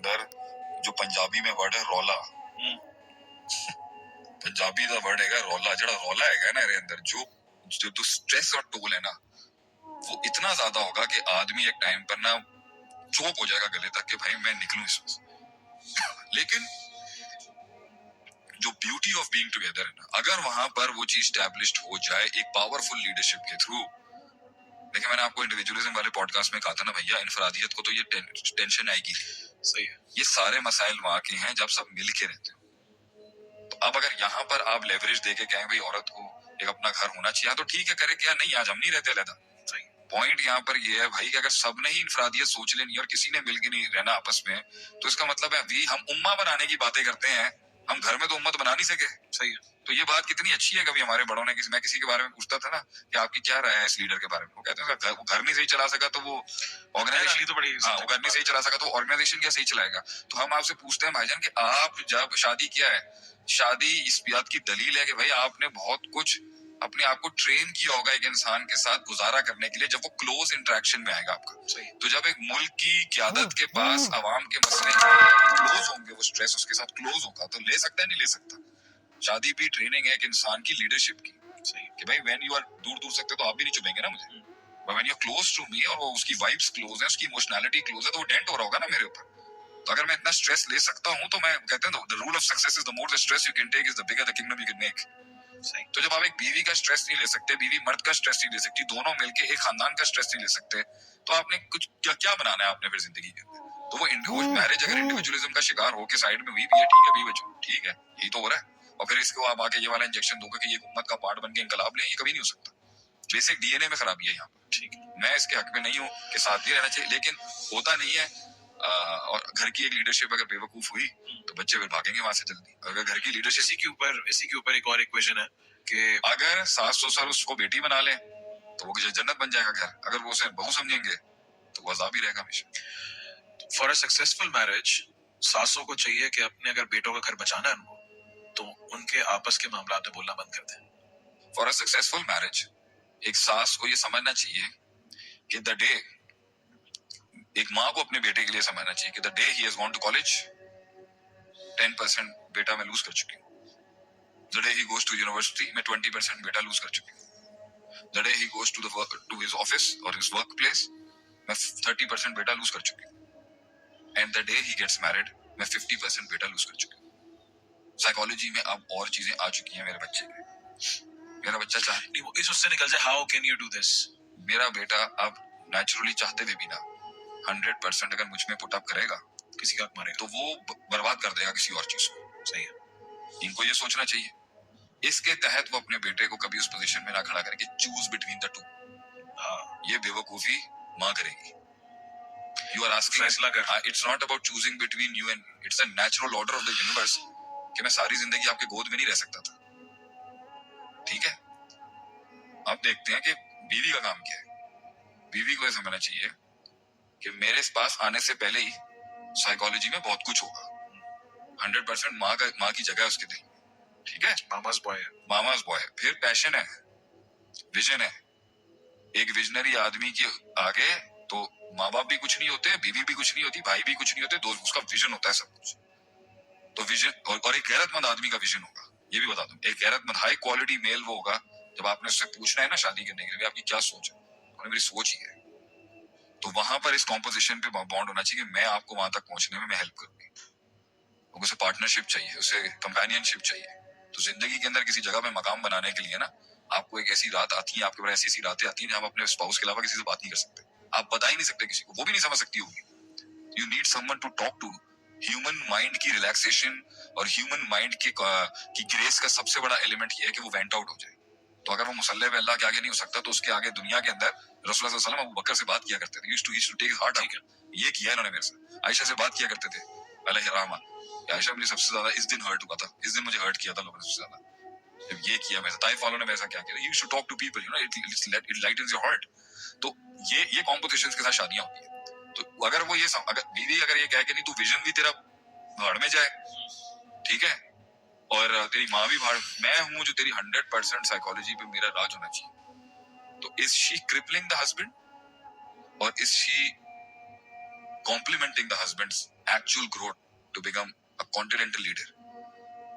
اندر جو پنجابی میں ورڈ ہے رولا, پنجابی دا ورڈ ہے رولا, جڑا رولا ہے نا میرے اندر, جو سٹریس اور ٹول ہے نا وہ اتنا زیادہ ہوگا کہ آدمی ایک ٹائم پر نا چوک ہو جائے گا گلے تک کہ بھائی میں نکلوں اس میں. لیکن جو بیوٹی آف بینگ ٹوگیدر ہے نا, اگر وہاں پر وہ چیز اسٹیبلشڈ ہو جائے ایک پاورفل لیڈرشپ کے تھرو. دیکھیں میں نے آپ کو انڈیویجولزم والے پوڈ کاسٹ میں کہا تھا نا بھیا, انفرادیت کو تو یہ ٹینشن آئے گی. صحیح ہے, یہ سارے مسائل وہاں کے ہیں جب سب مل کے رہتے ہیں. تو اب اگر یہاں پر آپ لیوریج دے کے کہیں بھائی عورت کو ایک اپنا گھر ہونا چاہیے تو ٹھیک ہے کرے, کیا نہیں آج ہم نہیں رہتے علیحدہ. پوائنٹ یہاں پر یہ ہے بھائی کہ اگر سب نے ہی انفرادیت سوچ لینی اور کسی نے مل کے نہیں رہنا آپس میں, تو اس کا مطلب ہے ہم امہ بنانے کی باتیں کرتے ہیں, ہم گھر میں تو امت بنا نہیں سکے. صحیح ہے. تو یہ بات کتنی اچھی ہے. کبھی ہمارے بڑوں نے میں کسی کے بارے میں پوچھتا تھا نا کہ آپ کی کیا رائے ہے اس لیڈر کے بارے میں, وہ کہتے ہیں وہ گھر نہیں صحیح چلا سکا تو وہ آرگنائزیشن تو بڑی, وہ گھر نہیں صحیح چلا سکا تو آرگنائزیشن کیا صحیح چلائے گا. تو ہم آپ سے پوچھتے ہیں بھائی جان کہ آپ جب شادی کیا ہے, شادی اس بات کی دلیل ہے کہ بھائی آپ نے بہت کچھ اپنے آپ کو ٹرین کیا ہوگا ایک انسان کے ساتھ گزارا کرنے کے لیے جب وہ کلوز انٹریکشن میں آئے گا آپ کا. تو جب ایک ملک کی قیادت کے پاس عوام کے مسئلے کلوز ہوں گے, وہ اسٹریس اس کے ساتھ کلوز ہوگا, تو لے سکتا ہے نہیں لے سکتا. شادی بھی ٹریننگ ہے ایک انسان کی لیڈرشپ کی کہ بھائی وین یو آر دور دور سکتے تو آپ بھی نہیں چبیں گے نا مجھے, when you close to me اور اس کی وائبس کلوز ہیں, اس کی ایموشنالٹی کلوز ہے, تو وہ ڈینٹ ہو رہا ہوگا نا میرے اوپر. تو اگر میں اتنا اسٹریس لے سکتا ہوں تو میں کہتے ہیں the rule of success is the more the stress you can take is the bigger the kingdom you can make. تو جب آپ ایک بیوی کا اسٹریس نہیں لے سکتے, بیوی مرد کا اسٹریس نہیں لے سکتی, دونوں مل کے ایک خاندان کا اسٹریس نہیں لے سکتے, تو آپ نے کچھ کیا بنانا ہے آپ نے پھر زندگی کے اندر. تو وہ میرج اگر انڈیویجولزم کا شکار ہو کے سائڈ میں ہوئی بھی ہے, ٹھیک ہے بھی بچوں, ٹھیک ہے یہی تو ہو رہا ہے, اور پھر اس کو آپ آ کے یہ والا انجیکشن دو گے کہ یہ امت کا پارٹ بن کے انقلاب لیں, یہ کبھی نہیں ہو سکتا. بیسک ڈی این اے میں خرابی ہے یہاں پر. ٹھیک ہے, میں اس کے حق میں نہیں ہوں کہ ساتھ نہیں رہنا چاہیے, لیکن ہوتا نہیں ہے. اور گھر کی ایک لیڈرشپ اگر بے وقوف ہوئی تو بچے پھر بھاگیں گے وہاں سے جلدی. اگر گھر کی لیڈرشپ اسی کے اوپر ایک اور ایکویشن ہے کہ اگر ساس سسر اس کو بیٹی بنا لیں تو وہ جنت بن جائے گا گھر, اگر وہ اسے بہو سمجھیں گے تو وہ عذاب ہی رہے گا ہمیشہ. فار اے سکسیسفل میرج ساسوں کو چاہیے کہ اپنے اگر بیٹوں کا گھر بچانا ہے ان تو ان کے آپس کے معاملات میں بولنا بند کر دیں. فار اے سکسیسفل میرج ایک ساس کو یہ سمجھنا چاہیے کہ دا ڈے, ایک ماں کو اپنے بیٹے کے لیے سمجھنا چاہیے کہ the day he has gone to college 10% بیٹا میں لوز کر چکی ہوں. The day he goes to university میں 20% بیٹا لوز کر چکی ہوں. The day he goes to his office اور ہز ورک پلیس میں 30% بیٹا لوز کر چکی ہوں. And the day he gets married میں 50% بیٹا لوز کر چکی ہوں. سائیکالوجی میں اب اور چیزیں آ چکی ہیں میرے بچے میں. میرا بچہ چاہے اس سے نکل جائے, how can you do this. میرا بیٹا اب نیچرلی چاہتے ہوئے بھی نا 100% اگر مجھ میں پٹ اپ کرے گا, کسی کا مارے تو وہ برباد کر دے گا کسی اور چیز کو. صحیح ہے, ان کو یہ سوچنا چاہیے. اس کے تحت وہ اپنے بیٹے کو کبھی اس پوزیشن میں نہ کھڑا کریں کہ چوز بٹوین دا ٹو. یہ بے وقوفی ماں کرے گی. یو آر آسکنگ فیصلہ کر. It's not about choosing between you and, it's a natural order of the universe کہ میں ساری زندگی آپ کے گود میں نہیں رہ سکتا تھا. ٹھیک ہے, آپ دیکھتے ہیں کہ بیوی کا کام کیا ہے. بیوی کو یہ سمجھنا چاہیے کہ میرے پاس آنے سے پہلے ہی سائیکالوجی میں بہت کچھ ہوگا. 100% ماں کی جگہ ہے اس کے دل. ٹھیک ہے, ماماز بوائے. پھر پیشن ہے, ویژن ہے. ایک ویژنری آدمی کے آگے تو ماں باپ بھی کچھ نہیں ہوتے, بیوی بھی کچھ نہیں ہوتی, بھائی بھی کچھ نہیں ہوتے, دوست, اس کا ویژن ہوتا ہے سب کچھ. تو ویژن اور ایک غیرت مند آدمی کا ویژن ہوگا. یہ بھی بتا دوں, ایک غیرت مند ہائی کوالٹی میل وہ ہوگا جب آپ نے اس سے پوچھنا ہے نا شادی کرنے کے لیے آپ کی کیا سوچ ہے, اور میری سوچ ہی ہے. تو وہاں پر اس کمپوزیشن پہ بانڈ ہونا چاہیے کہ میں آپ کو وہاں تک پہنچنے میں ہیلپ کروں گی. اسے پارٹنرشپ چاہیے, اسے کمپینینشپ چاہیے. تو زندگی کے اندر کسی جگہ میں مقام بنانے کے لیے نا آپ کو ایک ایسی رات آتی ہے, آپ کے پاس ایسی راتیں آتی ہیں جہاں آپ اپنے اسپاؤس کے علاوہ کسی سے بات نہیں کر سکتے. آپ بتا ہی نہیں سکتے کسی کو, وہ بھی نہیں سمجھ سکتی ہوگی. You need someone to talk to. Human mind کی ریلیکسیشن اور ہیومن مائنڈ کی گریس کا سب سے بڑا ایلیمنٹ یہ ہے کہ وہ وینٹ آؤٹ ہو جائے. تو اگر وہ مصلی پہ اللہ کے آگے نہیں ہو سکتا تو اس کے آگے دنیا کے اندر رسول اللہ صلی اللہ علیہ وسلم ابو بکر سے بات کیا کرتے تھے. یہ کیا انہوں نے میرے سے. عائشہ سے بات کیا کرتے تھے علیہ الرحمہ. عائشہ مجھے سب سے زیادہ اس دن ہرٹ ہوا تھا, اس دن مجھے ہرٹ کیا تھا لوگوں نے سب سے زیادہ جب یہ کیا. میرے طائف والوں نے ویسا کیا کیا. You should talk to people, you know it lightens your heart. تو یہ کمپوزیشنز کے ساتھ شادیاں ہوتی ہیں. تو اگر وہ یہ اگر بیوی اگر یہ کہے کہ نہیں تو ویژن بھی تیرا بھاڑ میں جائے, ٹھیک ہے, اور تیری ماں بھی بھاڑ, میں ہوں جو تیری 100% سائیکالوجی پہ میرا راج ہونا چاہیے. تو از شی کرپلنگ دا ہسبینڈ اور از شی complimenting the husband's actual growth to become a continental leader.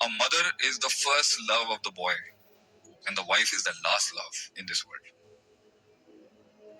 a mother is the first love of the boy and the wife is the last love in this world.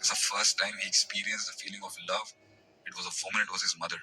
It's the first time he experienced the feeling of love. It was a woman, it was his mother.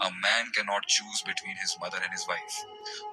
A man cannot choose between his mother and his wife.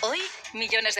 Hoy, millones de